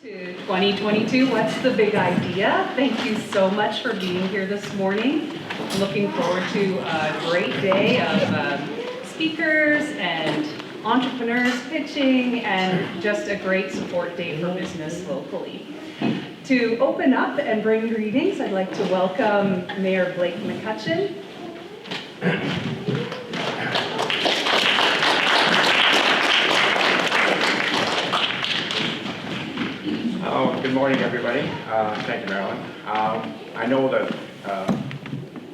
To 2022, what's the big idea? Thank you so much for being here this morning. I'm looking forward to a great day of speakers and entrepreneurs pitching and just a great support day for business locally. To open up and bring greetings, I'd like to welcome Mayor Blake McCutcheon. Good morning, everybody. Thank you, Marilyn. I know that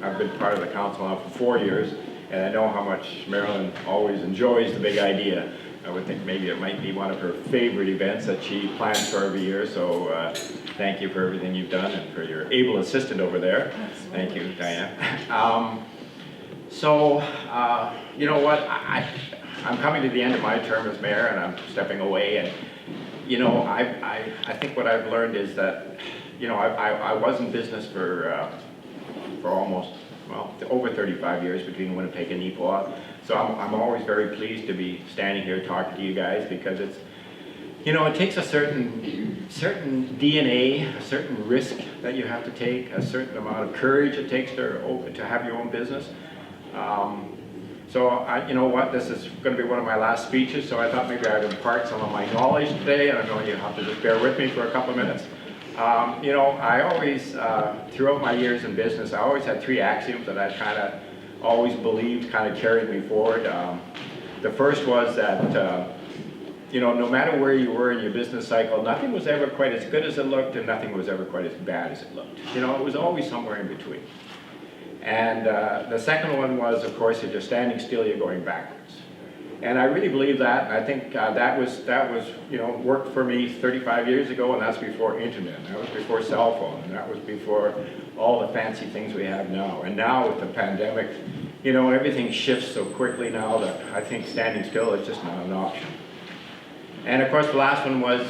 I've been part of the council now for 4 years, and I know how much Marilyn always enjoys the big idea. I would think maybe it might be one of her favorite events that she plans for every year, so thank you for everything you've done and for your able assistant over there. Thank you, Diana. You know what? I'm coming to the end of my term as mayor, and I'm stepping away, and you know, I think what I've learned is that, you know, I was in business for almost, well, over 35 years between Winnipeg and Nipawin. So I'm always very pleased to be standing here talking to you guys, because it's, you know, it takes a certain DNA, a certain risk that you have to take, a certain amount of courage it takes to have your own business. You know what, this is going to be one of my last speeches, so I thought maybe I'd impart some of my knowledge today, and I know you have to just bear with me for a couple of minutes. You know, I always, throughout my years in business, I always had 3 axioms that I kind of always believed kind of carried me forward. The first was that, you know, no matter where you were in your business cycle, nothing was ever quite as good as it looked, and nothing was ever quite as bad as it looked. You know, it was always somewhere in between. And the second one was, of course, if you're standing still, you're going backwards. And I really believe that, and I think that was, you know, worked for me 35 years ago, and that's before internet, and that was before cell phone, and that was before all the fancy things we have now. And now with the pandemic, you know, everything shifts so quickly now that I think standing still is just not an option. And of course, the last one was,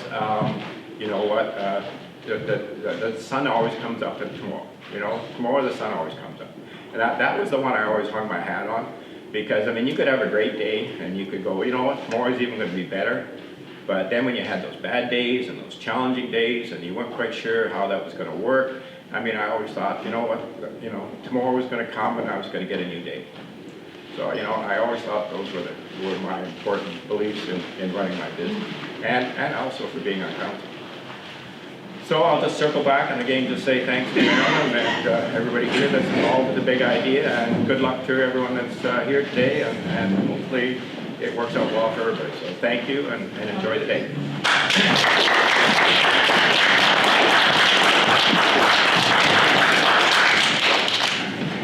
you know what, the sun always comes up at tomorrow. You know, tomorrow the sun always comes up. And that was the one I always hung my hat on, because, I mean, you could have a great day and you could go, you know what, tomorrow's even going to be better. But then when you had those bad days and those challenging days and you weren't quite sure how that was going to work, I mean, I always thought, you know what, you know, tomorrow was going to come and I was going to get a new day. So, you know, I always thought those were my important beliefs in running my business, and also for being on council. So I'll just circle back and again just say thanks to Marilyn and everybody here that's involved with the big idea, and good luck to everyone that's here today, and hopefully it works out well for everybody. So thank you, and enjoy the day.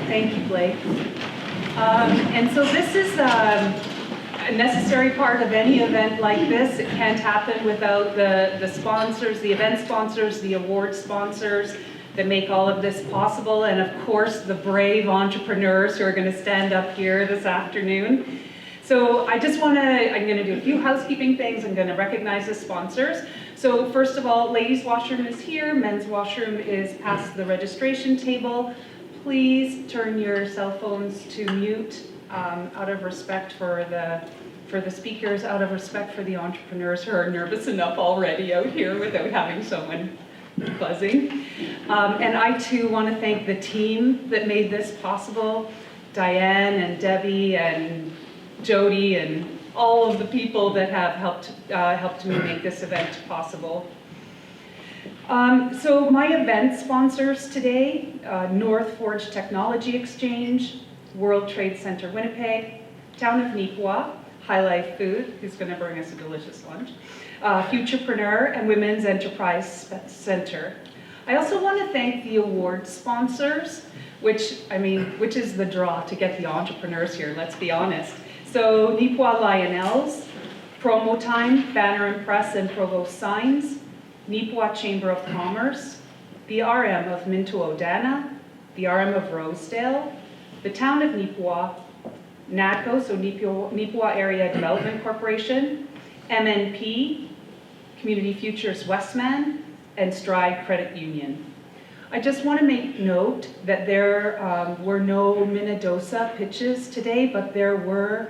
Thank you, Blake. And so this is a necessary part of any event like this. It can't happen without the sponsors, the event sponsors, the award sponsors that make all of this possible, and of course the brave entrepreneurs who are going to stand up here this afternoon. So I'm going to do a few housekeeping things. I'm going to recognize the sponsors. So first of all, ladies' washroom is here, men's washroom is past the registration table. Please turn your cell phones to mute out of respect for the speakers, out of respect for the entrepreneurs who are nervous enough already out here without having someone buzzing. And I too want to thank the team that made this possible, Diane and Debbie and Jody and all of the people that have helped me make this event possible. So my event sponsors today, North Forge Technology Exchange, World Trade Center Winnipeg, Town of Nipawin, High Life Food, who's going to bring us a delicious lunch, Futurepreneur, and Women's Enterprise Center. I also want to thank the award sponsors, which is the draw to get the entrepreneurs here, let's be honest. So Nipawin Lionels, Promo Time, Banner and Press and Provost Signs, Nipawin Chamber of Commerce, the RM of Minto-Odana, the RM of Rosedale, the Town of Nipawin, NATCO, so Nipawin Area Development Corporation, MNP, Community Futures Westman, and Stride Credit Union. I just want to make note that there were no Minnedosa pitches today, but there were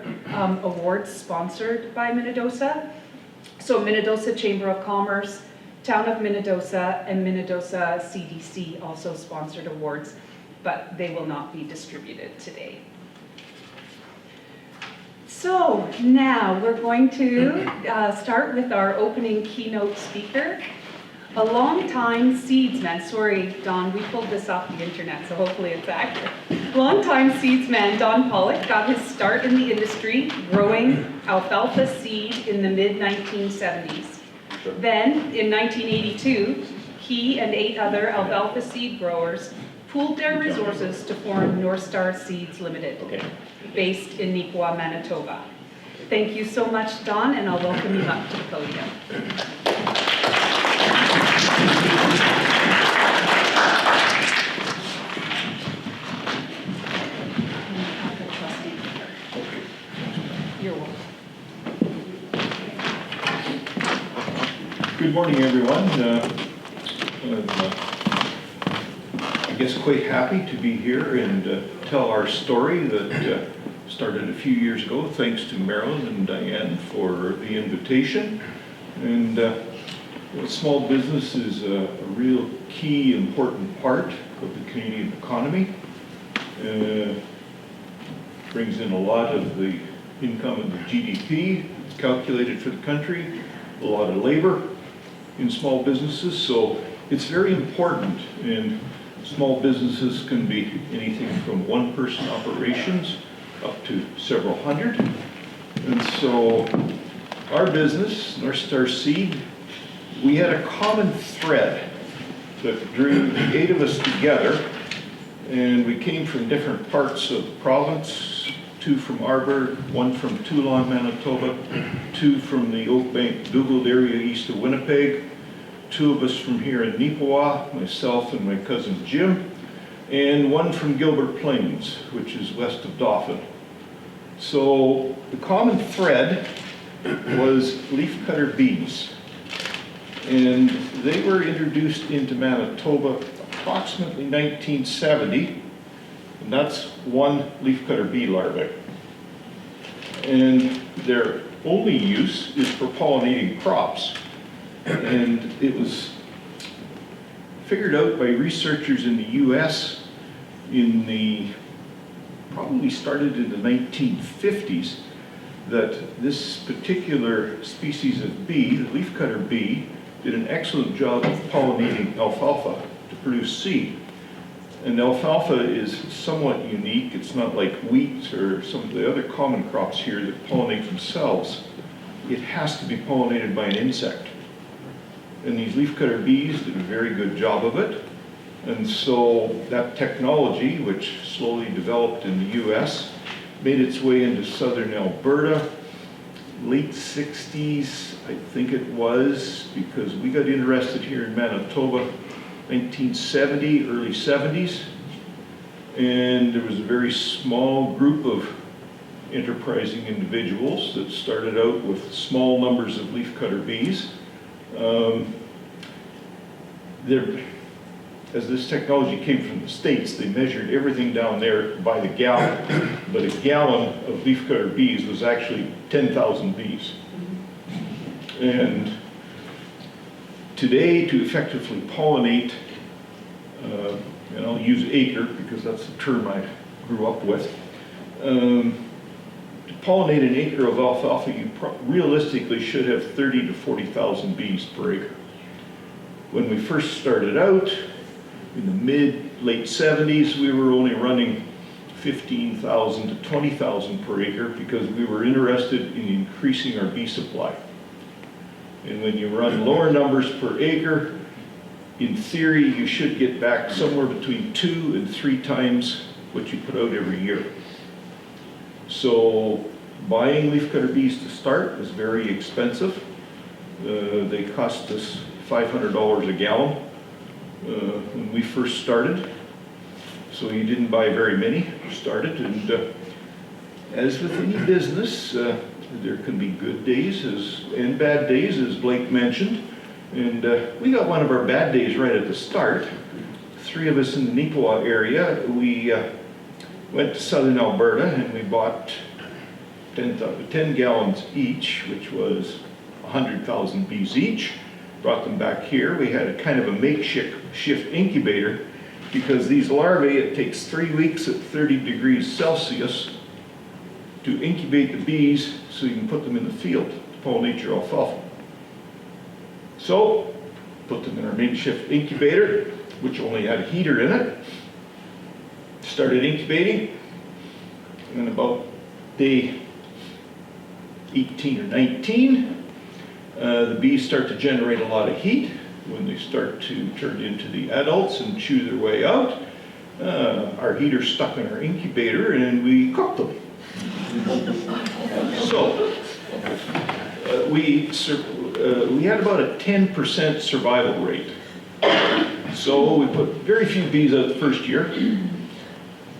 awards sponsored by Minnedosa. So Minnedosa Chamber of Commerce, Town of Minnedosa and Minnedosa CDC also sponsored awards, but they will not be distributed today. So now we're going to start with our opening keynote speaker. A longtime seedsman, sorry Don, we pulled this off the internet, so hopefully it's accurate. Longtime seedsman Don Pollock got his start in the industry growing alfalfa seed in the mid-1970s. Then, in 1982, he and 8 other alfalfa seed growers pooled their resources to form Northstar Seeds Limited, based in Neepawa, Manitoba. Thank you so much, Don, and I'll welcome you up to the podium. You're welcome. Good morning, everyone. I'm, I guess, quite happy to be here and tell our story that started a few years ago. Thanks to Marilyn and Diane for the invitation. And small business is a real key, important part of the Canadian economy. Brings in a lot of the income and the GDP. It's calculated for the country. A lot of labor in small businesses, so it's very important. And small businesses can be anything from one-person operations up to several hundred. And so our business, Northstar Seed, we had a common thread that drew the 8 of us together, and we came from different parts of the province, 2 from Arborg, 1 from Toulon, Manitoba, 2 from the Oakbank-Dugald area east of Winnipeg, 2 of us from here in Neepawa, myself and my cousin Jim, and 1 from Gilbert Plains, which is west of Dauphin. So the common thread was leafcutter bees, and they were introduced into Manitoba approximately 1970, and that's 1 leafcutter bee larvae. And their only use is for pollinating crops. And it was figured out by researchers in the US probably started in the 1950s, that this particular species of bee, the leafcutter bee, did an excellent job of pollinating alfalfa to produce seed. And alfalfa is somewhat unique. It's not like wheat or some of the other common crops here that pollinate themselves. It has to be pollinated by an insect. And these leafcutter bees did a very good job of it. And so that technology, which slowly developed in the US, made its way into southern Alberta, late 60s, I think it was, because we got interested here in Manitoba, 1970, early 70s. And there was a very small group of enterprising individuals that started out with small numbers of leafcutter bees. As this technology came from the States, they measured everything down there by the gallon, but a gallon of leafcutter bees was actually 10,000 bees. And today, to effectively pollinate, and I'll use acre because that's the term I grew up with, to pollinate an acre of alfalfa, you realistically should have 30 to 40,000 bees per acre. When we first started out, in the late 70s, we were only running 15,000 to 20,000 per acre because we were interested in increasing our bee supply. And when you run lower numbers per acre, in theory, you should get back somewhere between 2 and 3 times what you put out every year. So buying leafcutter bees to start was very expensive. They cost us $500 a gallon when we first started. So you didn't buy very many, you started. And as with any business, there can be good days and bad days, as Blake mentioned. And we got one of our bad days right at the start. 3 of us in the Neepawa area, we went to southern Alberta and we bought 10 gallons each, which was 100,000 bees each. brought them back here. We had a kind of a makeshift incubator because these larvae, it takes 3 weeks at 30 degrees Celsius to incubate the bees so you can put them in the field to pollinate your alfalfa. So, put them in our makeshift incubator, which only had a heater in it. Started incubating, and about day 18 or 19, the bees start to generate a lot of heat. When they start to turn into the adults and chew their way out, our heater's stuck in our incubator and we cook them. So, we had about a 10% survival rate. So we put very few bees out the first year.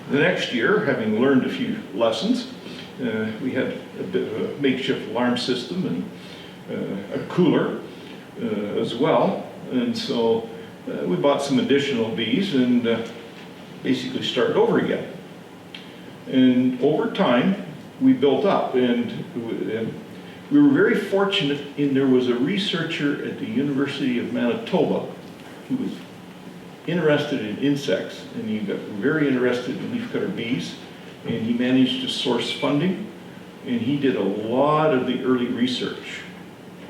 The next year, having learned a few lessons, we had a bit of a makeshift alarm system and a cooler as well. And so we bought some additional bees and basically started over again. And over time, we built up, and we were very fortunate in there was a researcher at the University of Manitoba who was interested in insects, and he got very interested in leafcutter bees, and he managed to source funding, and he did a lot of the early research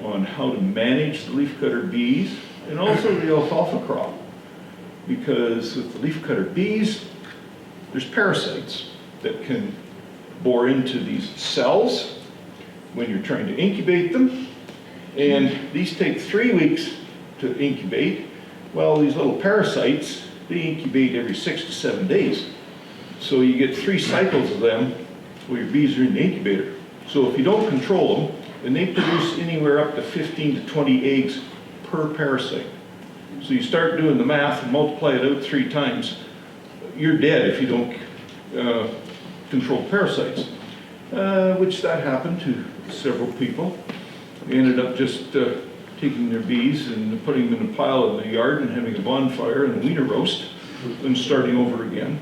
on how to manage the leafcutter bees and also the alfalfa crop. Because with the leafcutter bees, there's parasites that can bore into these cells when you're trying to incubate them, and these take 3 weeks to incubate. Well, these little parasites, they incubate every 6 to 7 days. So you get 3 cycles of them where your bees are in the incubator. So if you don't control them, and they produce anywhere up to 15 to 20 eggs per parasite. So you start doing the math and multiply it out 3 times, you're dead if you don't control parasites. Which that happened to several people. They ended up just taking their bees and putting them in a pile in the yard and having a bonfire and a wiener roast and starting over again.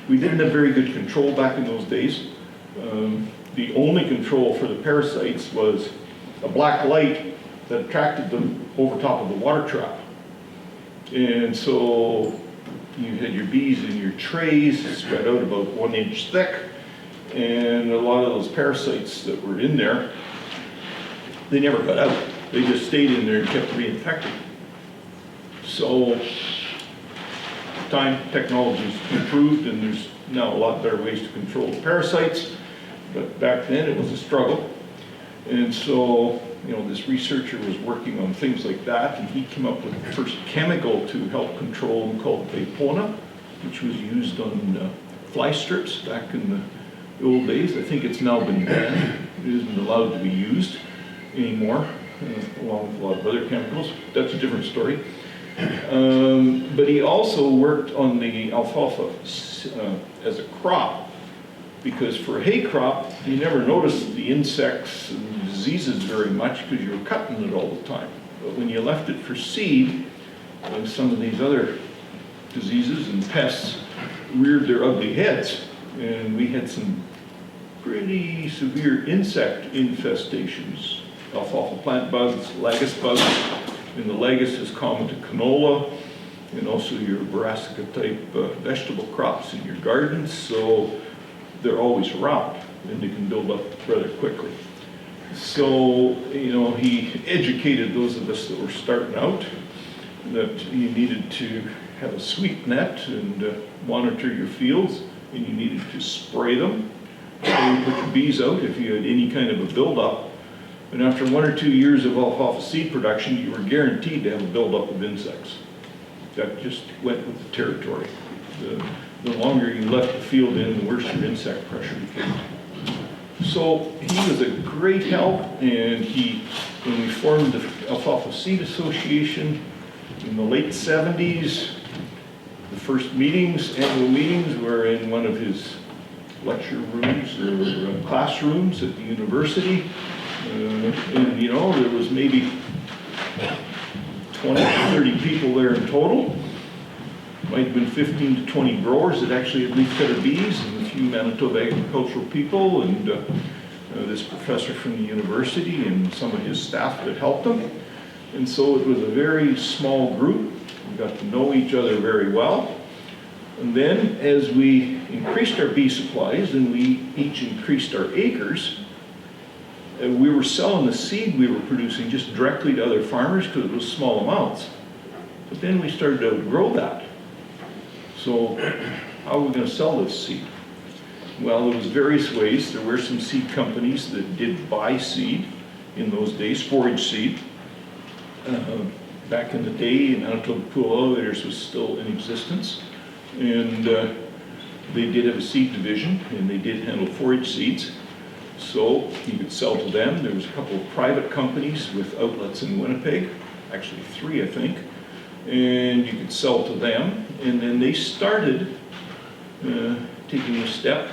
We didn't have very good control back in those days. The only control for the parasites was a black light that attracted them over top of the water trap. And so you had your bees in your trays spread out about 1 inch thick, and a lot of those parasites that were in there, they never got out. They just stayed in there and kept reinfecting. So, technology's improved, and there's now a lot better ways to control the parasites, but back then it was a struggle. And so, this researcher was working on things like that, and he came up with the first chemical to help control them called Vapona, which was used on fly strips back in the old days. I think it's now been banned. It isn't allowed to be used anymore, along with a lot of other chemicals. That's a different story. But he also worked on the alfalfa as a crop, because for a hay crop, you never noticed the insects and diseases very much because you were cutting it all the time. But when you left it for seed, some of these other diseases and pests reared their ugly heads, and we had some pretty severe insect infestations. Alfalfa plant bugs, lagus bugs, and the lagus is common to canola, and also your brassica type vegetable crops in your gardens, so they're always around and they can build up rather quickly. So, he educated those of us that were starting out that you needed to have a sweep net and monitor your fields, and you needed to spray them. So you put your bees out if you had any kind of a buildup. And after 1 or 2 years of alfalfa seed production, you were guaranteed to have a buildup of insects. That just went with the territory. The longer you left the field in, the worse your insect pressure became. So he was a great help, and when we formed the Alfalfa Seed Association in the late 70s, the first annual meetings were in one of his lecture rooms or classrooms at the university. And there was maybe 20 to 30 people there in total. Might have been 15 to 20 growers that actually had leafcutter bees, and a few Manitoba agricultural people, and this professor from the university and some of his staff that helped them. And so it was a very small group. We got to know each other very well. And then as we increased our bee supplies and we each increased our acres, we were selling the seed we were producing just directly to other farmers because it was small amounts. But then we started to outgrow that. So how are we going to sell this seed? Well, there was various ways. There were some seed companies that did buy seed in those days, forage seed. Back in the day, Manitoba Pool Elevators was still in existence. And they did have a seed division, and they did handle forage seeds. So you could sell to them. There was a couple of private companies with outlets in Winnipeg, actually 3, I think. And you could sell to them. And then they started taking a step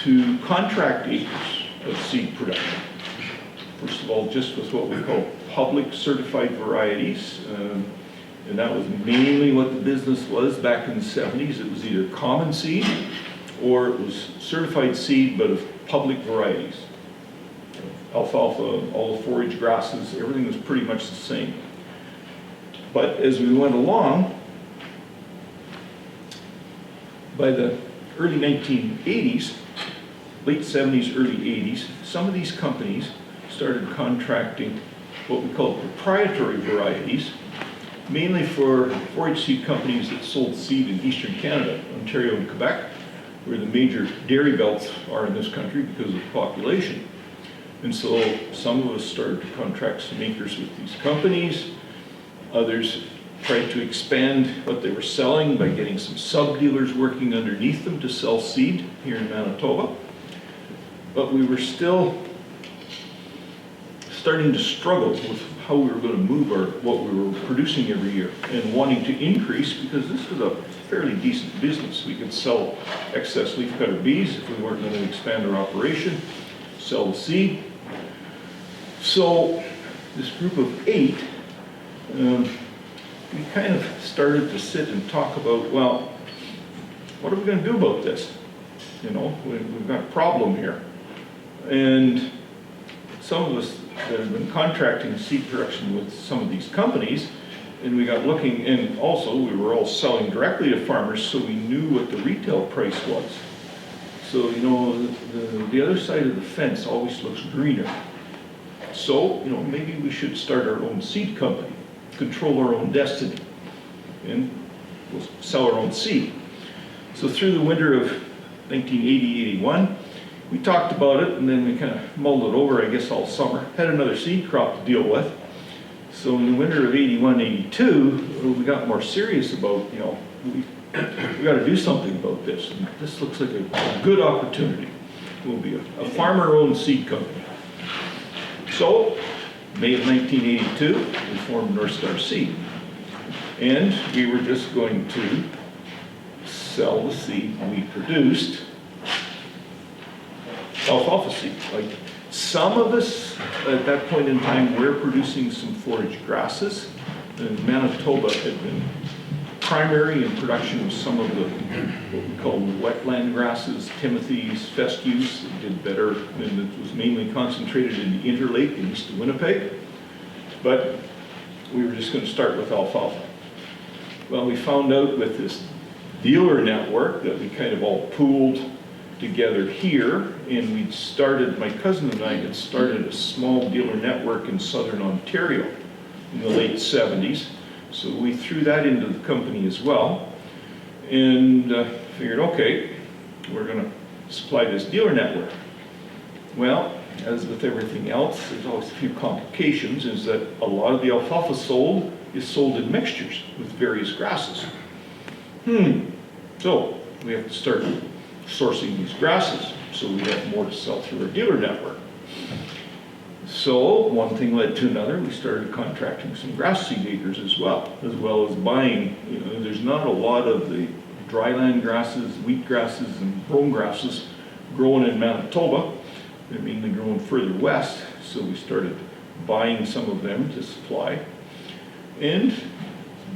to contract acres of seed production. First of all, just with what we call public certified varieties. And that was mainly what the business was back in the 70s. It was either common seed or it was certified seed, but of public varieties. Alfalfa, all the forage grasses, everything was pretty much the same. But as we went along, by the early 1980s, late 70s, early 80s, some of these companies started contracting what we call proprietary varieties, mainly for forage seed companies that sold seed in eastern Canada, Ontario and Quebec, where the major dairy belts are in this country because of the population. And so some of us started to contract some acres with these companies. Others tried to expand what they were selling by getting some sub-dealers working underneath them to sell seed here in Manitoba. But we were still starting to struggle with how we were going to move what we were producing every year and wanting to increase because this was a fairly decent business. We could sell excess leafcutter bees if we weren't going to expand our operation, sell the seed. So this group of 8, we kind of started to sit and talk about, well, what are we going to do about this? You know, we've got a problem here. And some of us that have been contracting seed production with some of these companies, and we got looking, and also we were all selling directly to farmers, so we knew what the retail price was. So, you know, the other side of the fence always looks greener. So, you know, maybe we should start our own seed company, control our own destiny, and we'll sell our own seed. So through the winter of 1980-81, we talked about it, and then we kind of mulled it over, I guess, all summer. Had another seed crop to deal with. So in the winter of 81-82, we got more serious about, you know, we got to do something about this. And this looks like a good opportunity. We'll be a farmer-owned seed company. So, May of 1982, we formed Northstar Seed. And we were just going to sell the seed we produced, alfalfa seed. Like some of us at that point in time were producing some forage grasses. And Manitoba had been primary in production of some of the what we call wetland grasses, timothies, fescues, that did better, and it was mainly concentrated in the Interlake in east of Winnipeg. But we were just going to start with alfalfa. Well, we found out with this dealer network that we kind of all pooled together here, and we'd started, my cousin and I had started a small dealer network in southern Ontario in the late 70s. So we threw that into the company as well, and figured, okay, we're going to supply this dealer network. Well, as with everything else, there's always a few complications, is that a lot of the alfalfa sold is sold in mixtures with various grasses. So we have to start sourcing these grasses so we have more to sell through our dealer network. So one thing led to another. We started contracting some grass seed acres as well as buying. You know, there's not a lot of the dryland grasses, wheat grasses, and brome grasses growing in Manitoba. They're mainly grown further west, so we started buying some of them to supply. And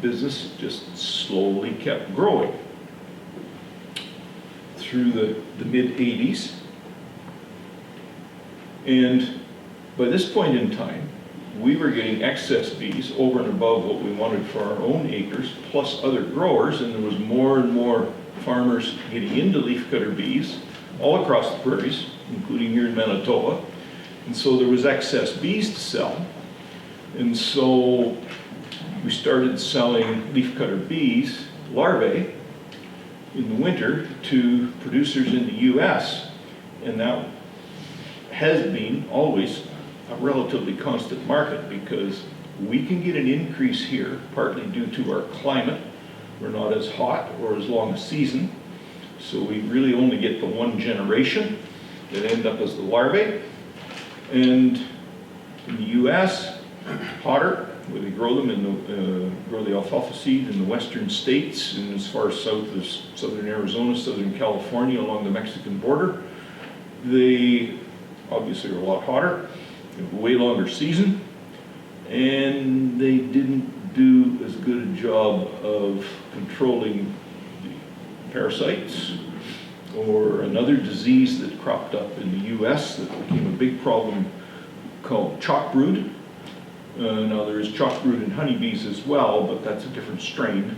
business just slowly kept growing through the mid-80s. And by this point in time, we were getting excess bees over and above what we wanted for our own acres, plus other growers, and there was more and more farmers getting into leafcutter bees all across the prairies, including here in Manitoba. And so there was excess bees to sell. And so we started selling leafcutter bees, larvae, in the winter to producers in the US. And that has been always a relatively constant market because we can get an increase here, partly due to our climate. We're not as hot or as long a season, so we really only get the one generation that end up as the larvae. And in the US, hotter, where they grow them in the grow the alfalfa seed in the western states and as far south as southern Arizona, southern California, along the Mexican border. They obviously are a lot hotter, they have a way longer season, and they didn't do as good a job of controlling the parasites or another disease that cropped up in the US that became a big problem called chalk brood. Now there is chalk brood in honeybees as well, but that's a different strain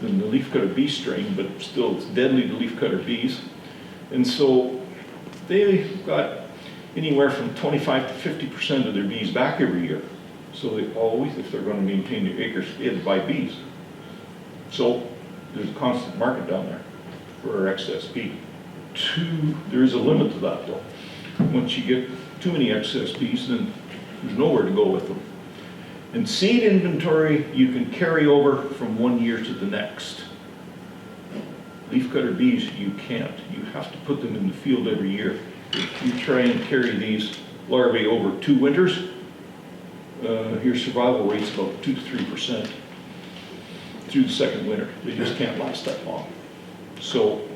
than the leafcutter bee strain, but still it's deadly to leafcutter bees. And so they got anywhere from 25 to 50% of their bees back every year. So they always, if they're going to maintain their acres, they had to buy bees. So there's a constant market down there for our excess bee. There is a limit to that though. Once you get too many excess bees, then there's nowhere to go with them. And seed inventory you can carry over from one year to the next. Leafcutter bees you can't. You have to put them in the field every year. If you try and carry these larvae over 2 winters, your survival rate's about 2 to 3% through the second winter. They just can't last that long. So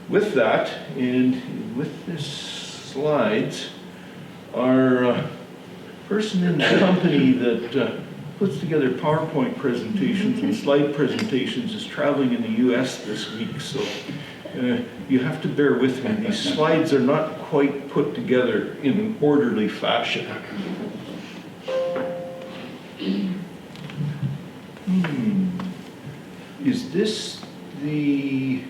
with that, and with this slides, our person in the company that puts together PowerPoint presentations and slide presentations is traveling in the US this week, so you have to bear with me. These slides are not quite put together in an orderly fashion. Is this the...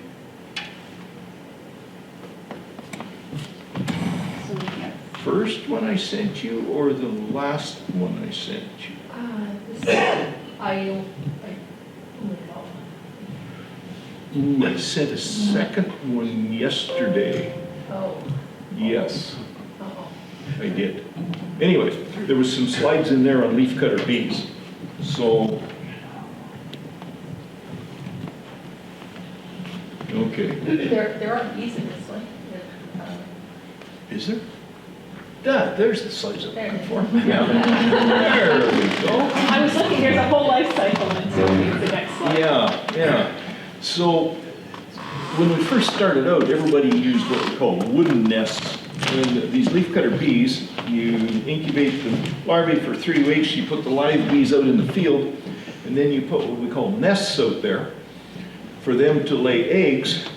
first one I sent you or the last one I sent you? I sent a second one yesterday. Oh. Yes, Oh. I did. Anyways, there was some slides in there on leafcutter bees. So, okay. There are bees in this one. Is there? There's the slides I'm There. looking for. Yeah. There we go. I was looking, there's a whole life cycle, and so it's the next slide. Yeah. So when we first started out, everybody used what we call wooden nests. And these leafcutter bees, you incubate the larvae for 3 weeks, you put the live bees out in the field, and then you put what we call nests out there for them to lay eggs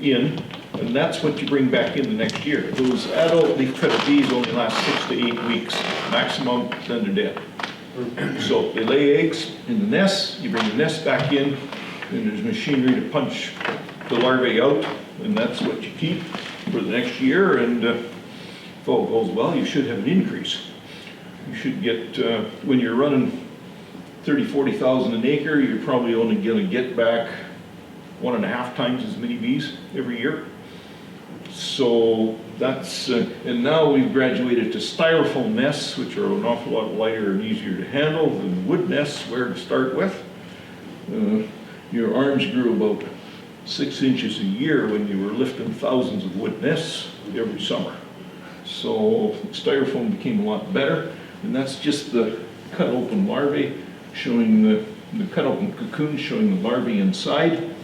in, and that's what you bring back in the next year. Those adult leafcutter bees only last 6 to 8 weeks maximum, then they're dead. So they lay eggs in the nests, you bring the nests back in, and there's machinery to punch the larvae out, and that's what you keep for the next year, and if all goes well, you should have an increase. You should get, when you're running 30, 40,000 an acre, you're probably only gonna get back 1.5 times as many bees every year. So that's, and now we've graduated to styrofoam nests, which are an awful lot lighter and easier to handle than wood nests, where to start with. Your arms grew about 6 inches a year when you were lifting thousands of wood nests every summer. So styrofoam became a lot better, and that's just the cut open larvae showing the cut open cocoon showing the larvae inside. And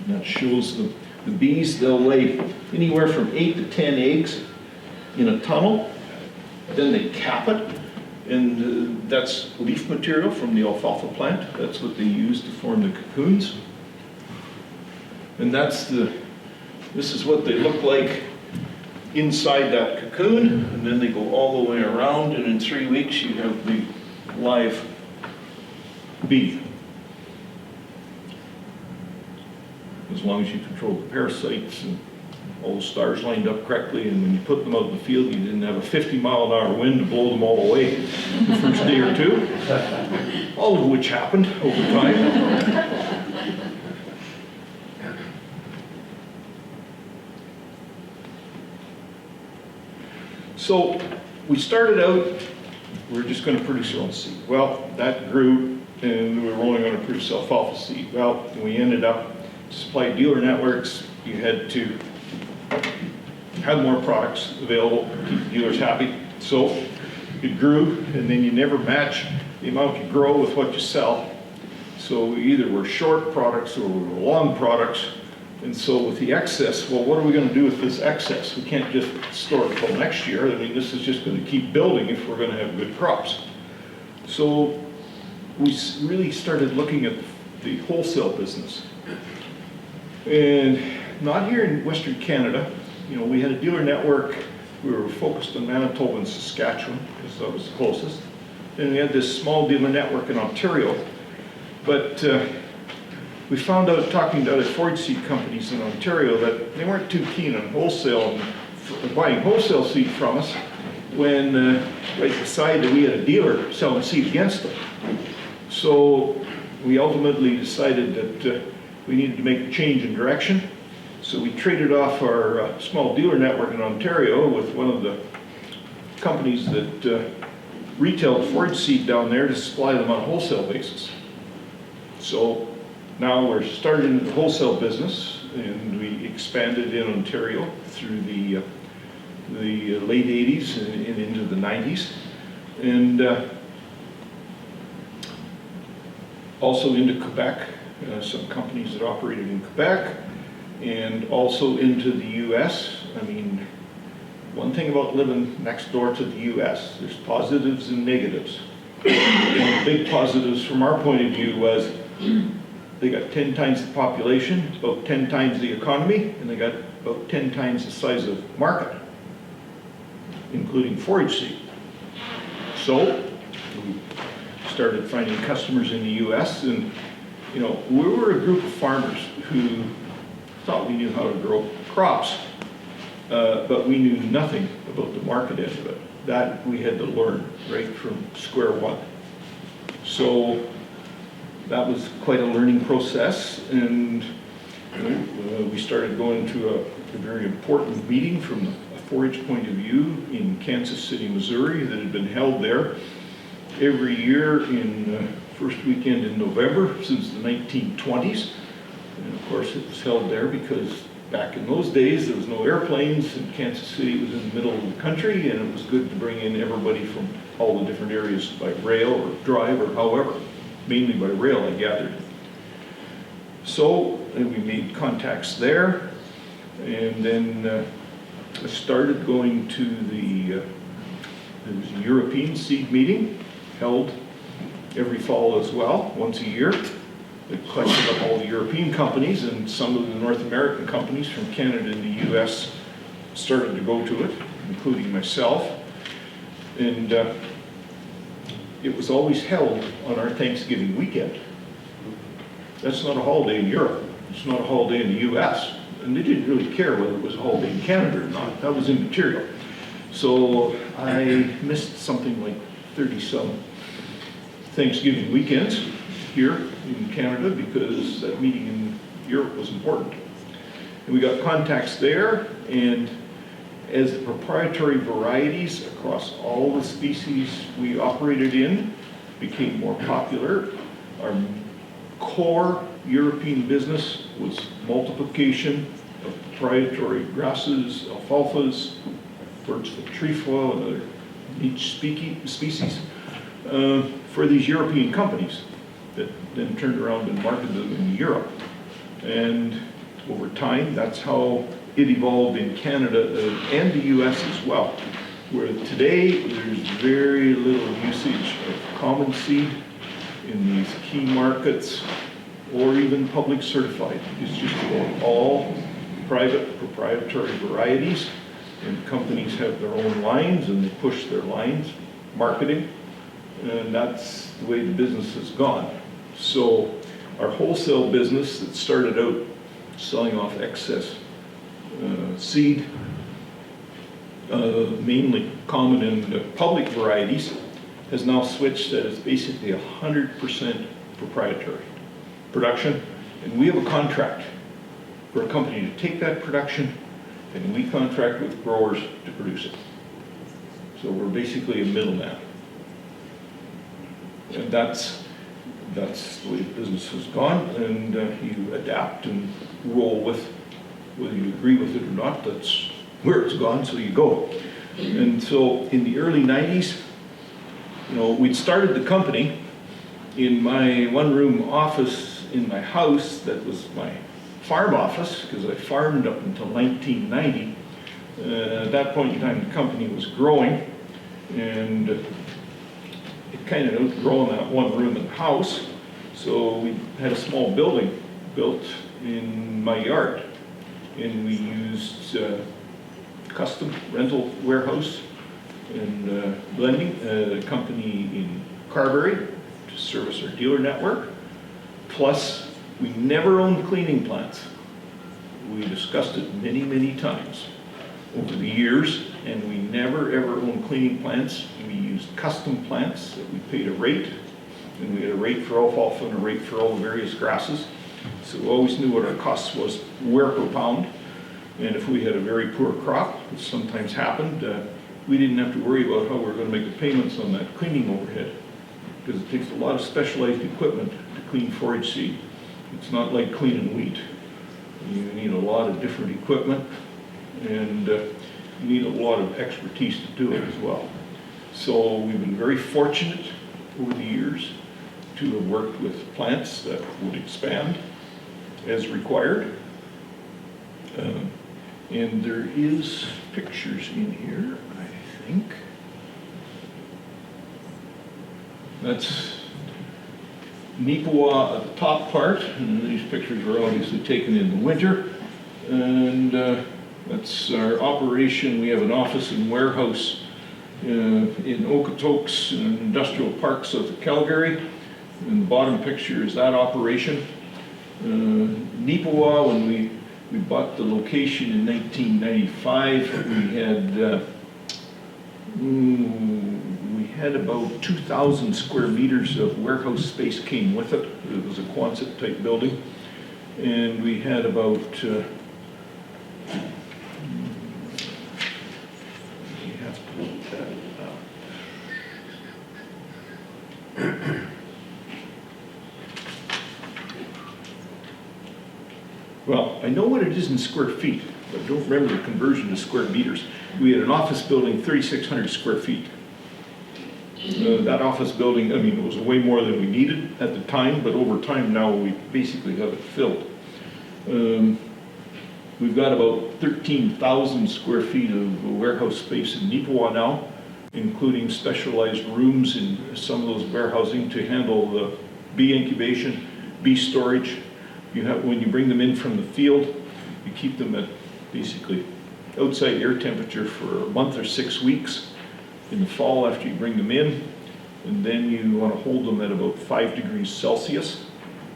that shows the bees. They'll lay anywhere from 8 to 10 eggs in a tunnel. Then they cap it, and that's leaf material from the alfalfa plant. That's what they use to form the cocoons. And this is what they look like inside that cocoon, and then they go all the way around, and in 3 weeks you have the live bee. As long as you control the parasites and all the stars lined up correctly, and when you put them out in the field, you didn't have a 50-mile-an-hour wind to blow them all away the first day or two, all of which happened over time. So we started out, we were just going to produce our own seed. Well, that grew, and we were only going to produce alfalfa seed. Well, we ended up to supply dealer networks. You had to have more products available, keep the dealers happy. So it grew, and then you never match the amount you grow with what you sell. So we either were short products or we were long products. And so with the excess, well, what are we going to do with this excess? We can't just store it till next year. I mean, this is just going to keep building if we're going to have good crops. So we really started looking at the wholesale business. And not here in Western Canada. You know, we had a dealer network. We were focused on Manitoba and Saskatchewan because that was the closest. Then we had this small dealer network in Ontario. But we found out, talking to other forage seed companies in Ontario, that they weren't too keen on wholesale, buying wholesale seed from us when right beside that we had a dealer selling seed against them. So we ultimately decided that we needed to make a change in direction. So we traded off our small dealer network in Ontario with one of the companies that retailed forage seed down there to supply them on a wholesale basis. So now we're starting the wholesale business, and we expanded in Ontario through the late 80s and into the 90s, and also into Quebec, some companies that operated in Quebec, and also into the US. I mean, one thing about living next door to the US, there's positives and negatives. One of the big positives from our point of view was they got 10 times the population, about 10 times the economy, and they got about 10 times the size of market, including forage seed. So we started finding customers in the US, and you know, we were a group of farmers who thought we knew how to grow crops, but we knew nothing about the market end of it. That we had to learn right from square one. So that was quite a learning process, and we started going to a very important meeting from a forage point of view in Kansas City, Missouri, that had been held there every year in first weekend in November since the 1920s. And of course it was held there because back in those days there was no airplanes, and Kansas City was in the middle of the country, and it was good to bring in everybody from all the different areas by rail or drive or however. Mainly by rail, I gathered. So we made contacts there, and then I started going to there was a European seed meeting held every fall as well, once a year. They collected up all the European companies, and some of the North American companies from Canada and the US started to go to it, including myself. And it was always held on our Thanksgiving weekend. That's not a holiday in Europe. It's not a holiday in the US. And they didn't really care whether it was a holiday in Canada or not. That was immaterial. So I missed something like 30-some Thanksgiving weekends here in Canada because that meeting in Europe was important. And we got contacts there, and as the proprietary varieties across all the species we operated in became more popular, our core European business was multiplication of proprietary grasses, alfalfas, birds like trefoil and other niche species for these European companies that then turned around and marketed them in Europe. And over time, that's how it evolved in Canada and the US as well, where today there's very little usage of common seed in these key markets or even public certified. It's just all private proprietary varieties And companies have their own lines and they push their lines, marketing, and that's the way the business has gone. So our wholesale business that started out selling off excess seed, mainly common in the public varieties, has now switched that it's basically 100% proprietary production. And we have a contract for a company to take that production, and we contract with growers to produce it. So we're basically a middleman. And that's the way the business has gone, and you adapt and roll with, whether you agree with it or not, that's where it's gone, so you go. And so in the early 90s, we'd started the company in my one-room office in my house that was my farm office, because I farmed up until 1990. At that point in time, the company was growing, and it kind of outgrown that one room in the house. So we had a small building built in my yard, and we used custom rental warehouse and blending, a company in Carberry to service our dealer network. Plus, we never owned cleaning plants. We discussed it many, many times over the years, and we never ever owned cleaning plants. We used custom plants that we paid a rate, and we had a rate for alfalfa and a rate for all the various grasses. So we always knew what our cost was where per pound. And if we had a very poor crop, which sometimes happened, we didn't have to worry about how we were going to make the payments on that cleaning overhead, because it takes a lot of specialized equipment to clean forage seed. It's not like cleaning wheat. You need a lot of different equipment, and you need a lot of expertise to do it as well. So we've been very fortunate over the years to have worked with plants that would expand as required. And there is pictures in here, I think. That's Nipawa at the top part, and these pictures were obviously taken in the winter. And that's our operation. We have an office and warehouse in Okotoks, in an industrial park south of Calgary. And the bottom picture is that operation. Nipawa, when we bought the location in 1995, we had about 2,000 square meters of warehouse space came with it. It was a Quonset type building. And we had about, we have to look that up. Well, I know what it is in square feet, but I don't remember the conversion to square meters. We had an office building, 3,600 square feet. That office building, it was way more than we needed at the time, but over time now we basically have it filled. We've got about 13,000 square feet of warehouse space in Nipawa now, including specialized rooms in some of those warehousing to handle the bee incubation, bee storage. When you bring them in from the field, you keep them at basically outside air temperature for a month or 6 weeks in the fall after you bring them in, and then you want to hold them at about 5 degrees Celsius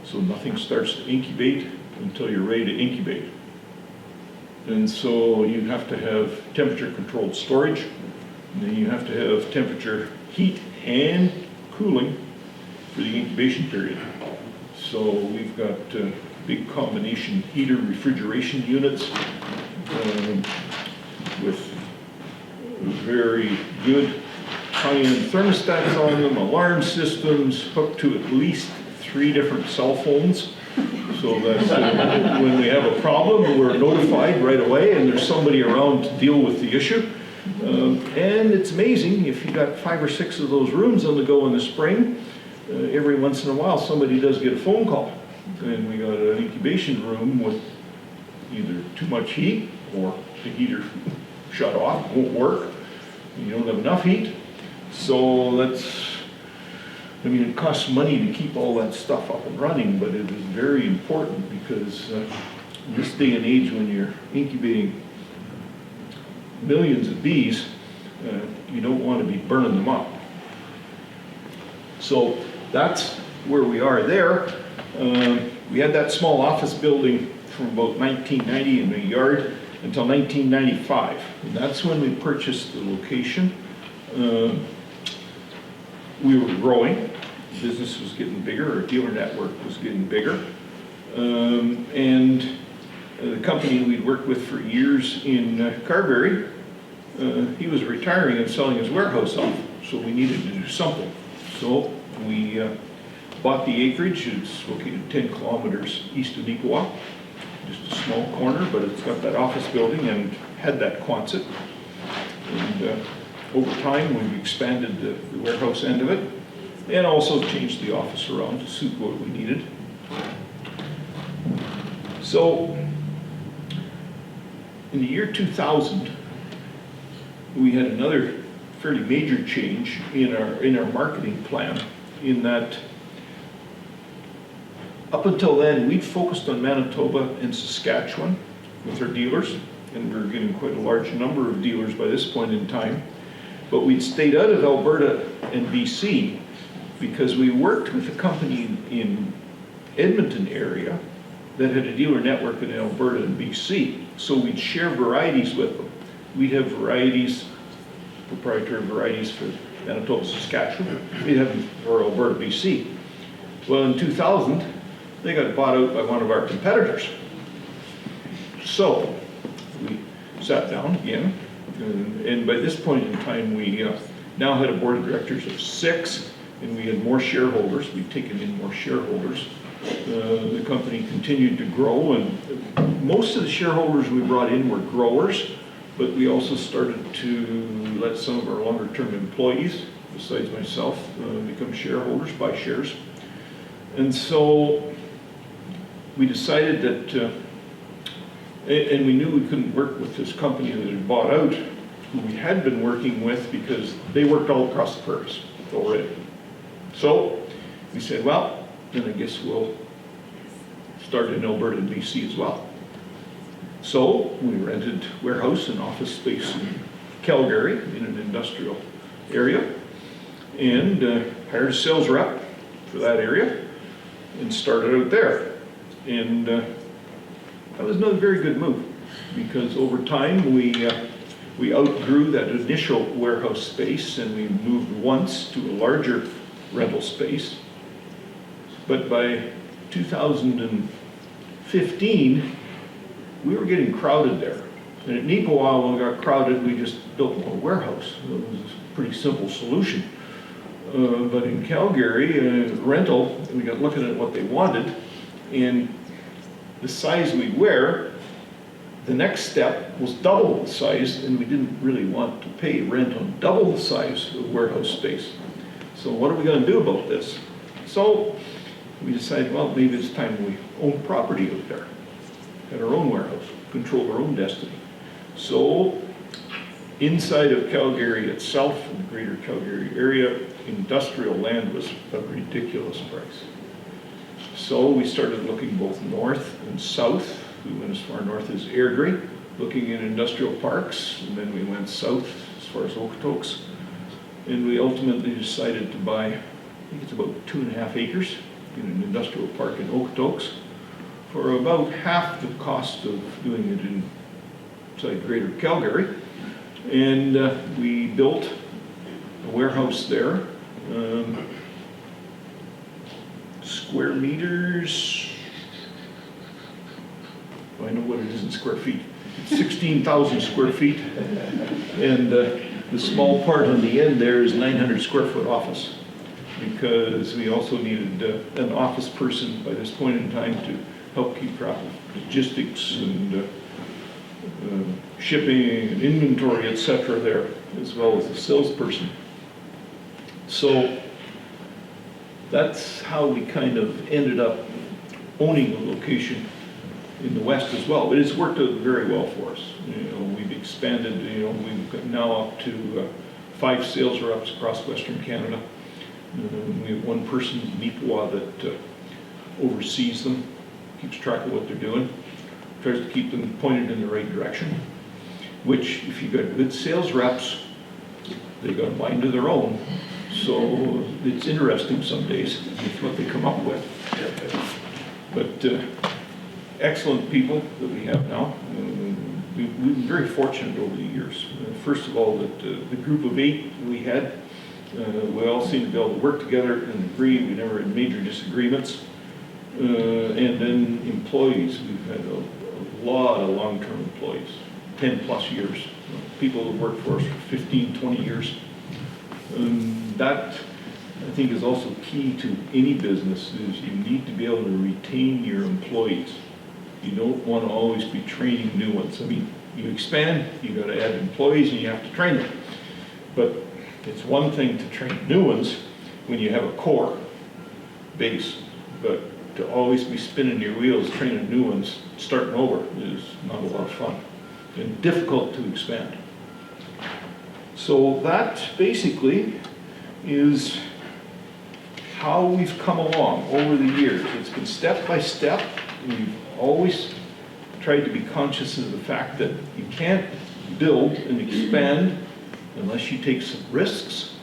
so nothing starts to incubate until you're ready to incubate. And so you have to have temperature controlled storage, and then you have to have temperature, heat, and cooling for the incubation period. So we've got big combination heater refrigeration units with very good high-end thermostats on them, alarm systems hooked to at least 3 different cell phones, so that when we have a problem, we're notified right away and there's somebody around to deal with the issue. And it's amazing, if you got 5 or 6 of those rooms on the go in the spring, every once in a while somebody does get a phone call, and we got an incubation room with either too much heat or the heater shut off, won't work, you don't have enough heat. So it costs money to keep all that stuff up and running, but it is very important because in this day and age when you're incubating millions of bees, you don't want to be burning them up. So that's where we are there. We had that small office building from about 1990 in the yard until 1995. And that's when we purchased the location. We were growing, the business was getting bigger, our dealer network was getting bigger. And the company we'd worked with for years in Carberry, he was retiring and selling his warehouse off, so we needed to do something. So we bought the acreage. It's located 10 kilometers east of Neepawa, just a small corner, but it's got that office building and had that Quonset. And over time, we've expanded the warehouse end of it and also changed the office around to suit what we needed. So in the year 2000, we had another fairly major change in our marketing plan, in that up until then, we'd focused on Manitoba and Saskatchewan with our dealers, and we were getting quite a large number of dealers by this point in time. But we'd stayed out of Alberta and BC because we worked with a company in Edmonton area that had a dealer network in Alberta and BC. So we'd share varieties with them. We'd have varieties, proprietary varieties for Manitoba, Saskatchewan. We'd have them for Alberta, BC. Well, in 2000, they got bought out by one of our competitors. So we sat down again, and by this point in time, we now had a board of directors of 6, and we had more shareholders. We'd taken in more shareholders. The company continued to grow, and most of the shareholders we brought in were growers, but we also started to let some of our longer-term employees, besides myself, become shareholders, buy shares. And so we decided that, and we knew we couldn't work with this company that had bought out, who we had been working with, because they worked all across the prairies already. So we said, well, then I guess we'll start in Alberta and BC as well. So we rented warehouse and office space in Calgary in an industrial area, and hired a sales rep for that area and started out there. And that was another very good move, because over time we outgrew that initial warehouse space, and we moved once to a larger rental space. But by 2015, we were getting crowded there. And at Neepawa, when we got crowded, we just built more warehouse. It was a pretty simple solution. But in Calgary, rental, we got looking at what they wanted, and the size we'd wear, the next step was double the size, and we didn't really want to pay rent on double the size of warehouse space. So what are we going to do about this? So we decided, well, maybe it's time we own property out there, had our own warehouse, control our own destiny. So inside of Calgary itself, in the greater Calgary area, industrial land was a ridiculous price. So we started looking both north and south. We went as far north as Airdrie, looking in industrial parks, and then we went south as far as Okotoks. And we ultimately decided to buy, I think it's about 2.5 acres in an industrial park in Okotoks for about half the cost of doing it inside greater Calgary. And we built a warehouse there. Square meters, I know what it is in square feet. 16,000 square feet. And the small part on the end there is 900 square foot office, because we also needed an office person by this point in time to help keep track of logistics and shipping and inventory, etc. there, as well as the salesperson. So that's how we kind of ended up owning a location in the west as well. It has worked out very well for us. You know, we've expanded. You know, we've got now up to 5 sales reps across Western Canada. We have one person in Neepawa that oversees them, keeps track of what they're doing, tries to keep them pointed in the right direction. which if you got good sales reps, they got a mind of their own. So it's interesting some days with what they come up with. But excellent people that we have now. We've been very fortunate over the years. First of all, that the group of 8 we had, we all seemed to be able to work together and agree. We never had major disagreements. And then employees, we've had a lot of long-term employees, 10 plus years. People who work for us for 15, 20 years. That, I think, is also key to any business, is you need to be able to retain your employees. You don't want to always be training new ones. I mean, you expand, you got to add employees and you have to train them. But it's one thing to train new ones when you have a core base, but to always be spinning your wheels, training new ones, starting over is not a lot of fun and difficult to expand. So that basically is how we've come along over the years. It's been step by step. We've always tried to be conscious of the fact that you can't build and expand unless you take some risks,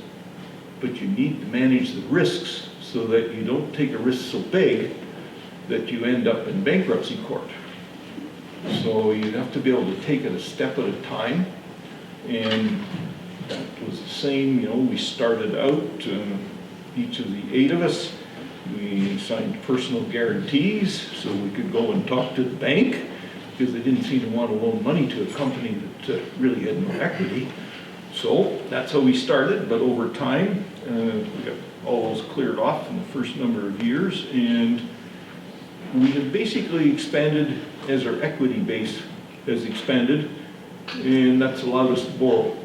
but you need to manage the risks so that you don't take a risk so big that you end up in bankruptcy court. So you have to be able to take it a step at a time, and that was the same. We started out, each of the 8 of us, we signed personal guarantees so we could go and talk to the bank, because they didn't seem to want to loan money to a company that really had no equity. So that's how we started, but over time, we got all those cleared off in the first number of years, and we have basically expanded as our equity base has expanded, and that's allowed us to borrow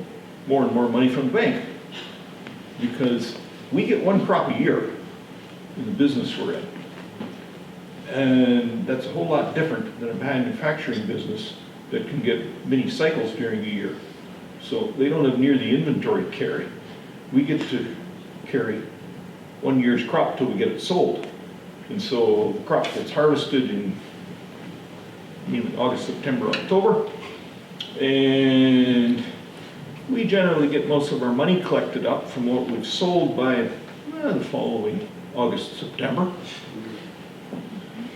more and more money from the bank, because we get 1 crop a year in the business we're in. And that's a whole lot different than a manufacturing business that can get many cycles during a year. So they don't have near the inventory carry. We get to carry 1 year's crop till we get it sold. And so the crop gets harvested in August, September, October. And we generally get most of our money collected up from what we've sold by the following August, September.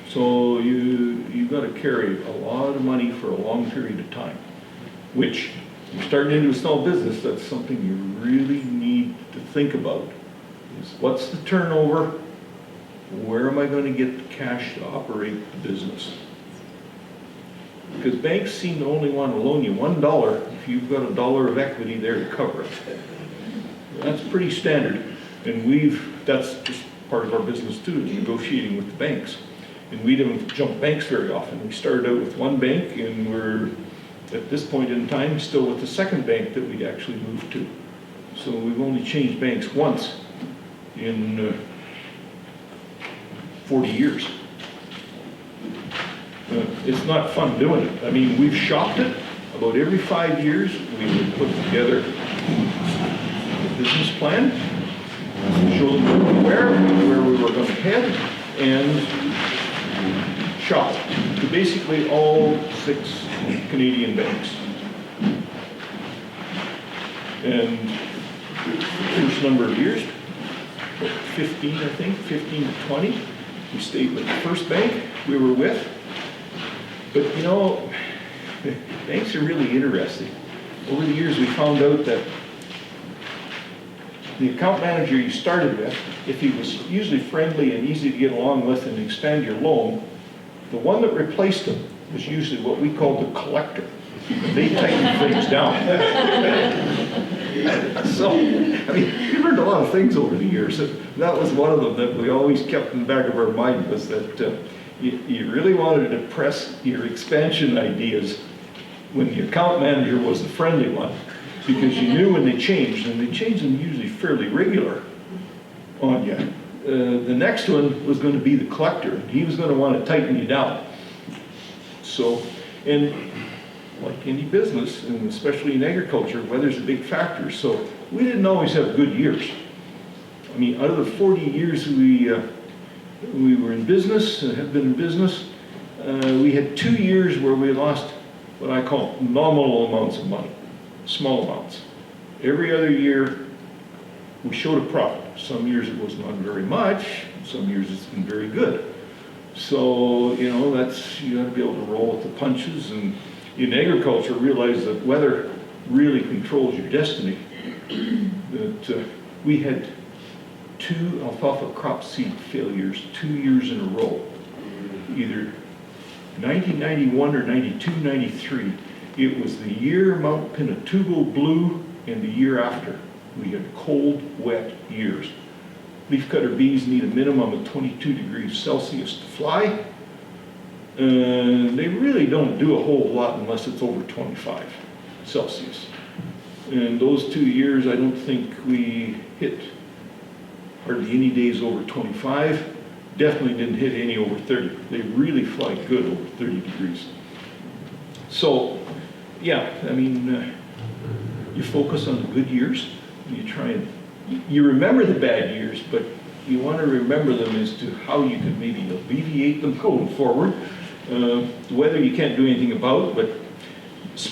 So you've got to carry a lot of money for a long period of time, which you're starting into a small business, that's something you really need to think about. Is what's the turnover? Where am I going to get the cash to operate the business? Because banks seem to only want to loan you $1 if you've got $1 of equity there to cover it. That's pretty standard. And that's just part of our business too, is negotiating with the banks. And we don't jump banks very often. We started out with 1 bank, and we're, at this point in time, still with the 2nd bank that we actually moved to. So we've only changed banks once in 40 years. It's not fun doing it. I mean, we've shopped it. About every 5 years, we would put together a business plan, show them where we were going to head, and shop to basically all 6 Canadian banks. And the first number of years, 15 I think, 15 to 20, we stayed with the first bank we were with. But banks are really interesting. Over the years we found out that the account manager you started with, if he was usually friendly and easy to get along with and expand your loan, the one that replaced him was usually what we call the collector. They tighten things down. So, I mean, we learned a lot of things over the years. That was one of them that we always kept in the back of our mind, was that you really wanted to press your expansion ideas when the account manager was the friendly one, because you knew when they changed, and they changed them usually fairly regular on you. The next one was going to be the collector, and he was going to want to tighten you down. So, and like any business, and especially in agriculture, weather's a big factor. So we didn't always have good years. I mean, out of the 40 years we were in business, and have been in business, we had 2 years where we lost what I call nominal amounts of money, small amounts. Every other year, we showed a profit. Some years it was not very much, some years it's been very good. So, you know, you gotta be able to roll with the punches, and in agriculture, realize that weather really controls your destiny. That we had 2 alfalfa crop seed failures 2 years in a row, either 1991 or 92, 93. It was the year Mount Pinatubo blew, and the year after. We had cold, wet years. Leafcutter bees need a minimum of 22 degrees Celsius to fly. They really don't do a whole lot unless it's over 25 Celsius. And those 2 years, I don't think we hit hardly any days over 25. Definitely didn't hit any over 30. They really fly good over 30 degrees. So, yeah, I mean, you focus on the good years. You try and, you remember the bad years, but you want to remember them as to how you can maybe alleviate them going forward. Weather you can't do anything about, but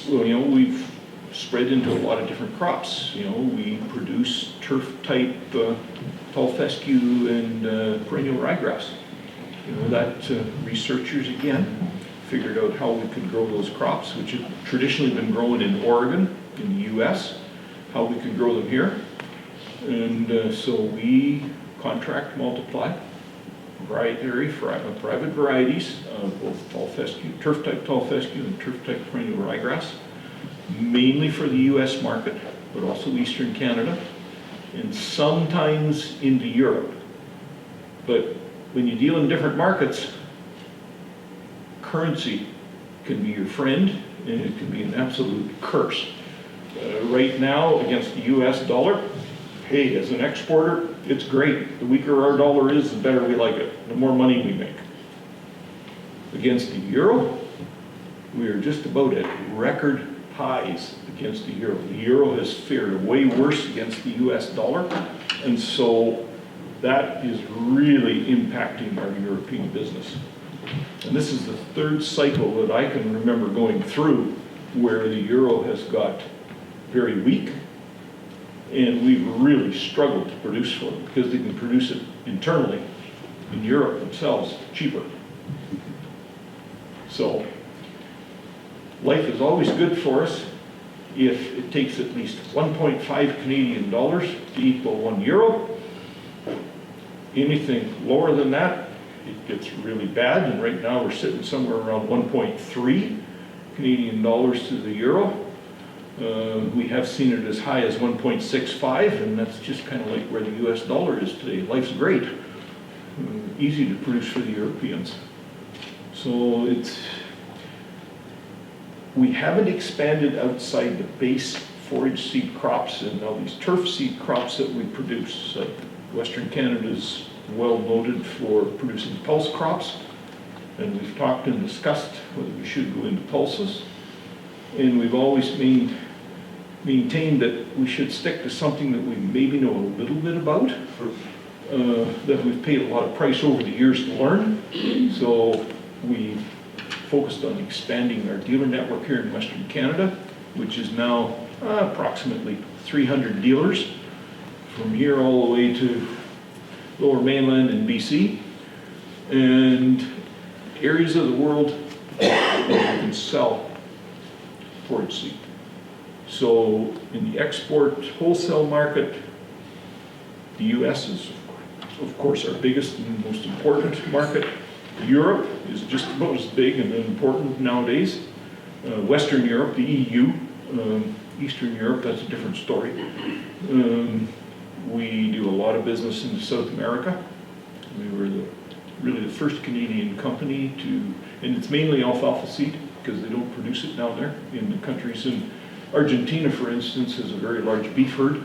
you know, we've spread into a lot of different crops. You know, we produce turf-type tall fescue and perennial ryegrass. You know, that researchers again figured out how we could grow those crops, which have traditionally been grown in Oregon, in the U.S., how we could grow them here. And so we contract multiply proprietary private varieties of both tall fescue, turf-type tall fescue and turf-type perennial ryegrass, mainly for the U.S. market, but also Eastern Canada, and sometimes into Europe. But when you deal in different markets, currency can be your friend, and it can be an absolute curse. Right now, against the US dollar, hey, as an exporter, it's great. The weaker our dollar is, the better we like it, the more money we make. Against the euro, we are just about at record highs against the euro. The euro has fared way worse against the US dollar, and so that is really impacting our European business. And this is the 3rd cycle that I can remember going through where the euro has got very weak, and we've really struggled to produce for them because they can produce it internally in Europe themselves cheaper. So life is always good for us if it takes at least 1.5 Canadian dollars to equal 1 euro. Anything lower than that, it gets really bad, and right now we're sitting somewhere around 1.3 Canadian dollars to the euro. We have seen it as high as 1.65, and that's just kind of like where the US dollar is today. Life's great. Easy to produce for the Europeans. So we haven't expanded outside the base forage seed crops and now these turf seed crops that we produce. Western Canada is well noted for producing pulse crops, and we've talked and discussed whether we should go into pulses. And we've always maintained that we should stick to something that we maybe know a little bit about, that we've paid a lot of price over the years to learn. So we focused on expanding our dealer network here in Western Canada, which is now approximately 300 dealers from here all the way to Lower Mainland and BC, and areas of the world where we can sell forage seed. So in the export wholesale market, the US is of course our biggest and most important market. Europe is just about as big and important nowadays. Western Europe, the EU, Eastern Europe, that's a different story. We do a lot of business in South America. We were really the first Canadian company to, and it's mainly alfalfa seed because they don't produce it down there in the countries. In Argentina, for instance, has a very large beef herd.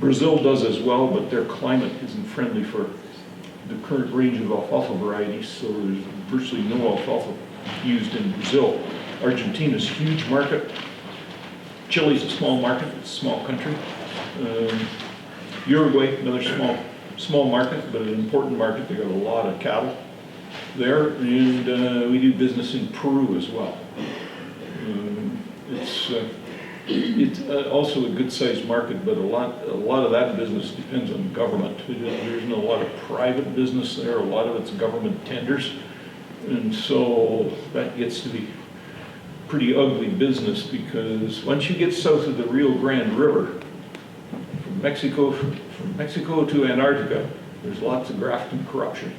Brazil does as well, but their climate isn't friendly for the current range of alfalfa varieties, so there's virtually no alfalfa used in Brazil. Argentina's a huge market. Chile's a small market, it's a small country. Uruguay, another small market, but an important market. They got a lot of cattle there, and we do business in Peru as well. it's also a good-sized market, but a lot of that business depends on government. There isn't a lot of private business there. A lot of it's government tenders. And so that gets to be pretty ugly business, because once you get south of the Rio Grande River, from Mexico to Antarctica, there's lots of graft and corruption.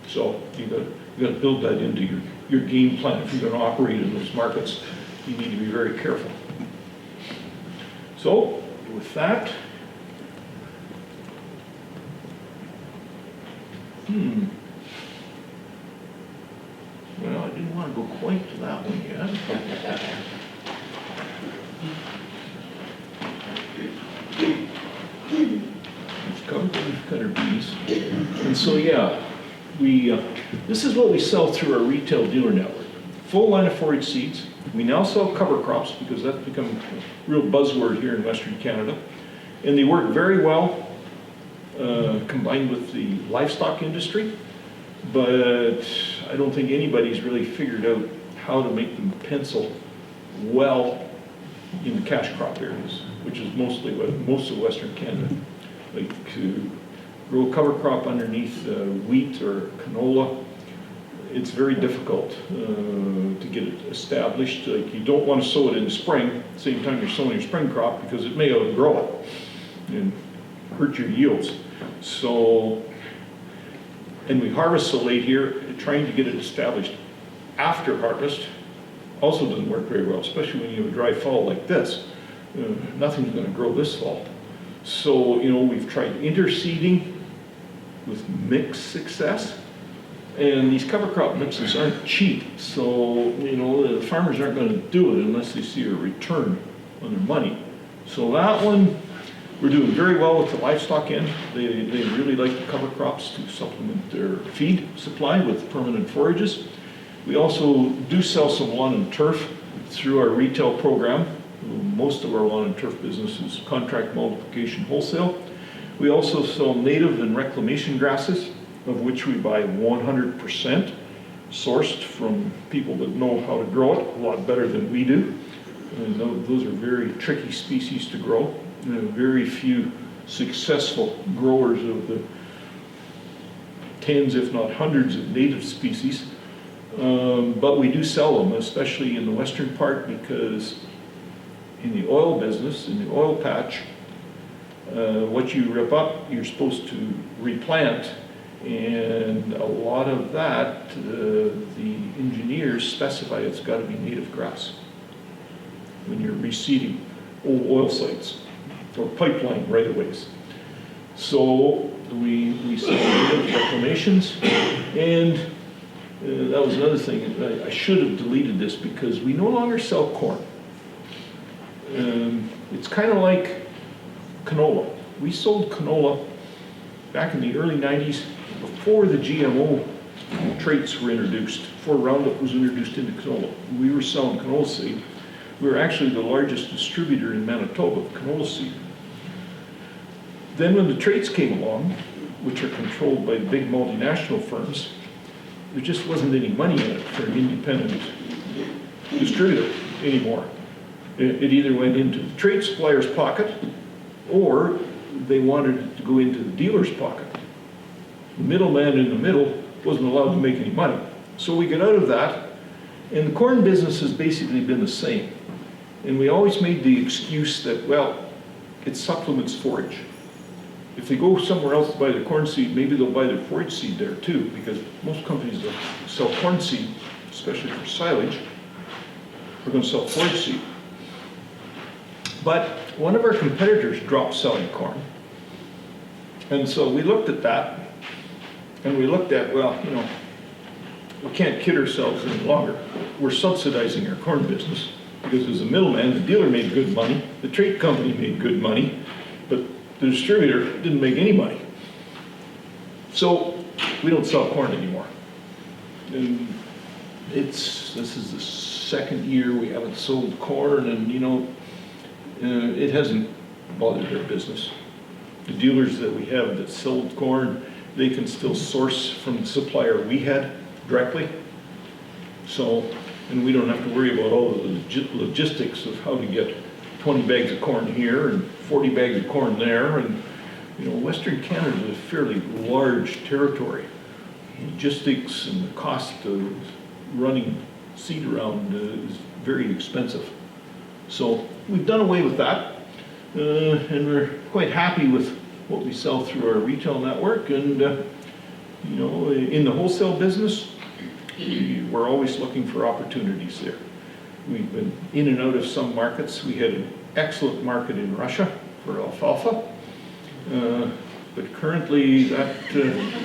So you got to build that into your game plan. If you're going to operate in those markets, you need to be very careful. So with that, well, I didn't want to go quite to that one yet. We've covered the leaf cutter bees. And so, yeah, this is what we sell through our retail dealer network. Full line of forage seeds. We now sell cover crops, because that's become a real buzzword here in Western Canada. And they work very well combined with the livestock industry. But I don't think anybody's really figured out how to make them pencil well in the cash crop areas, which is mostly most of Western Canada. Like to grow a cover crop underneath wheat or canola, it's very difficult to get it established. Like, you don't want to sow it in the spring, at the same time you're sowing your spring crop, because it may outgrow it and hurt your yields. So, and we harvest so late here, trying to get it established after harvest also doesn't work very well, especially when you have a dry fall like this. Nothing's going to grow this fall. So, we've tried interseeding with mixed success. And these cover crop mixes aren't cheap, so the farmers aren't going to do it unless they see a return on their money. So that one, we're doing very well with the livestock end. They really like the cover crops to supplement their feed supply with permanent forages. We also do sell some lawn and turf through our retail program. Most of our lawn and turf business is contract multiplication wholesale. We also sell native and reclamation grasses, of which we buy 100% sourced from people that know how to grow it a lot better than we do. And those are very tricky species to grow. There are very few successful growers of the tens, if not hundreds, of native species. But we do sell them, especially in the western part, because in the oil business, in the oil patch, what you rip up, you're supposed to replant. And a lot of that, the engineers specify it's got to be native grass when you're reseeding old oil sites or pipeline right-of-ways. So we sell native reclamations, and that was another thing. I should have deleted this, because we no longer sell corn. It's kind of like canola. We sold canola back in the early 90s, before the GMO traits were introduced, before Roundup was introduced into canola. We were selling canola seed. We were actually the largest distributor in Manitoba of canola seed. Then when the traits came along, which are controlled by the big multinational firms, there just wasn't any money in it for an independent distributor anymore. It either went into the trait supplier's pocket, or they wanted it to go into the dealer's pocket. The middleman in the middle wasn't allowed to make any money. So we got out of that, and the corn business has basically been the same. And we always made the excuse that, well, it supplements forage. If they go somewhere else to buy their corn seed, maybe they'll buy their forage seed there too, because most companies that sell corn seed, especially for silage, are going to sell forage seed. But one of our competitors dropped selling corn. And so we looked at that, and we looked at, well, we can't kid ourselves any longer. We're subsidizing our corn business, because as a middleman, the dealer made good money, the trait company made good money, but the distributor didn't make any money. So we don't sell corn anymore. And this is the second year we haven't sold corn, and it hasn't bothered our business. The dealers that we have that sold corn, they can still source from the supplier we had directly. So and we don't have to worry about all the logistics of how to get 20 bags of corn here and 40 bags of corn there. And, you know, Western Canada is a fairly large territory. Logistics and the cost of running seed around is very expensive. So we've done away with that, and we're quite happy with what we sell through our retail network. And, you know, in the wholesale business, we're always looking for opportunities there. We've been in and out of some markets. We had an excellent market in Russia for alfalfa, but currently that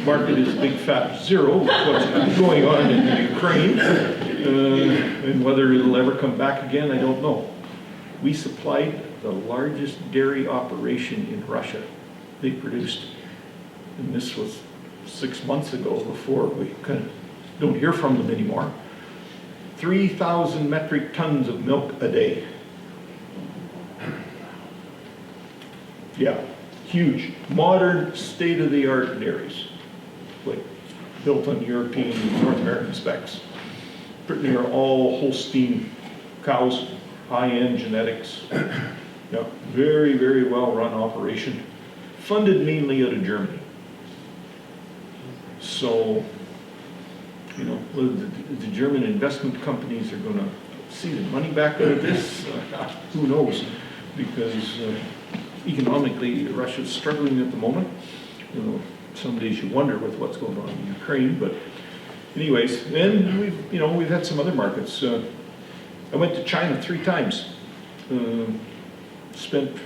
market is a big fat zero with what's going on in Ukraine, and whether it'll ever come back again, I don't know. We supplied the largest dairy operation in Russia. They produced, and this was 6 months ago before we kind of don't hear from them anymore, 3,000 metric tons of milk a day. Yeah, huge, modern, state-of-the-art dairies, like built on European and North American specs. Pretty are all Holstein cows, high-end genetics. Yeah, very, very well-run operation, funded mainly out of Germany. So, you know, the German investment companies are going to see the money back out of this. Who knows? Because economically, Russia's struggling at the moment. You know, some days you wonder with what's going on in Ukraine. But, anyways, and we've had some other markets. I went to China 3 times. Spent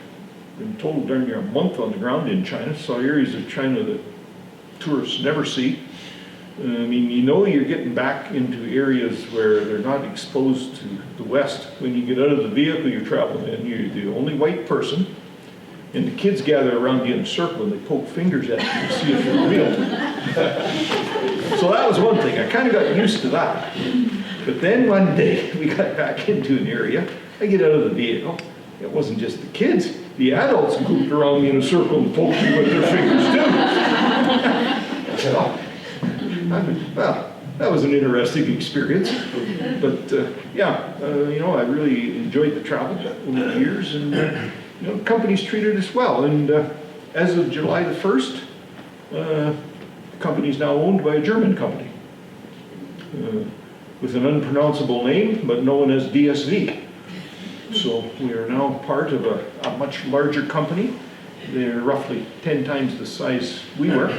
in total darn near a month on the ground in China. Saw areas of China that tourists never see. I mean, you know you're getting back into areas where they're not exposed to the West. When you get out of the vehicle you're traveling in, you're the only white person, and the kids gather around you in a circle and they poke fingers at you to see if you're real. So that was one thing. I kind of got used to that. But then one day we got back into an area. I get out of the vehicle. It wasn't just the kids. The adults grouped around me in a circle and poked me with their fingers too. I said, oh. Well, that was an interesting experience, but you know, I really enjoyed the travel over the years, and you know, companies treated us well. And as of July the 1st, the company is now owned by a German company with an unpronounceable name, but known as DSV. So we are now part of a much larger company. They're roughly 10 times the size we were,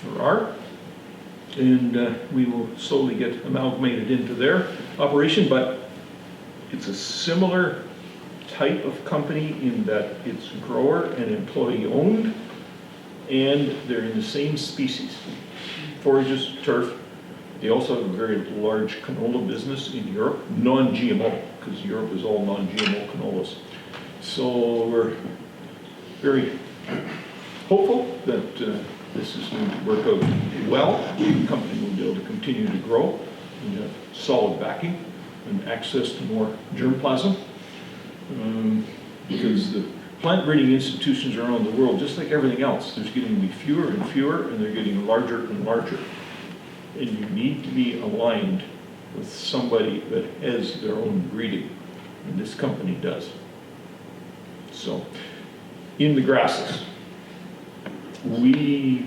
or are. And we will slowly get amalgamated into their operation, but it's a similar type of company in that it's grower and employee owned, and they're in the same species. Forages, turf. They also have a very large canola business in Europe, non-GMO, because Europe is all non-GMO canolas. So we're very hopeful that this is going to work out well. The company will be able to continue to grow and have solid backing and access to more germplasm. Because the plant breeding institutions around the world, just like everything else, there's getting to be fewer and fewer, and they're getting larger and larger. And you need to be aligned with somebody that has their own breeding, and this company does. So, in the grasses, we're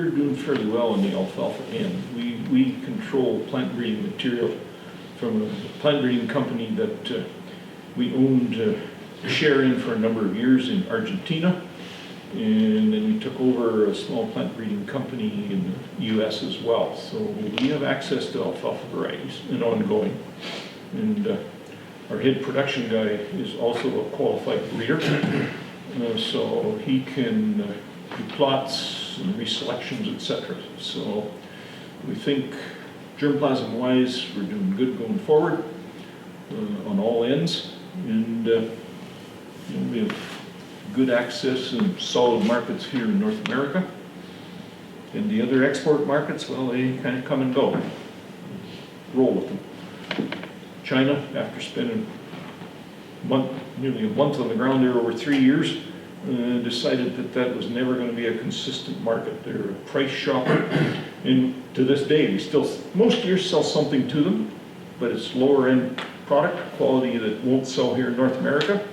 doing fairly well in the alfalfa end. We control plant breeding material from a plant breeding company that we owned a share in for a number of years in Argentina, and then we took over a small plant breeding company in the U.S. as well. So we have access to alfalfa varieties and ongoing. And our head production guy is also a qualified breeder, so he can do plots and reselections, etc. So we think germplasm-wise, we're doing good going forward on all ends, and we have good access and solid markets here in North America. And the other export markets, well, they kind of come and go. Roll with them. China, after spending nearly a month on the ground there over 3 years, decided that that was never going to be a consistent market. They're a price shopper, and to this day, we still most years sell something to them, but it's lower end product quality that won't sell here in North America,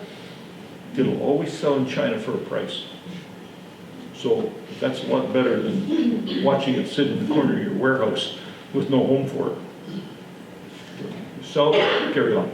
it'll always sell in China for a price. So that's a lot better than watching it sit in the corner of your warehouse with no home for it. Sell it, carry on.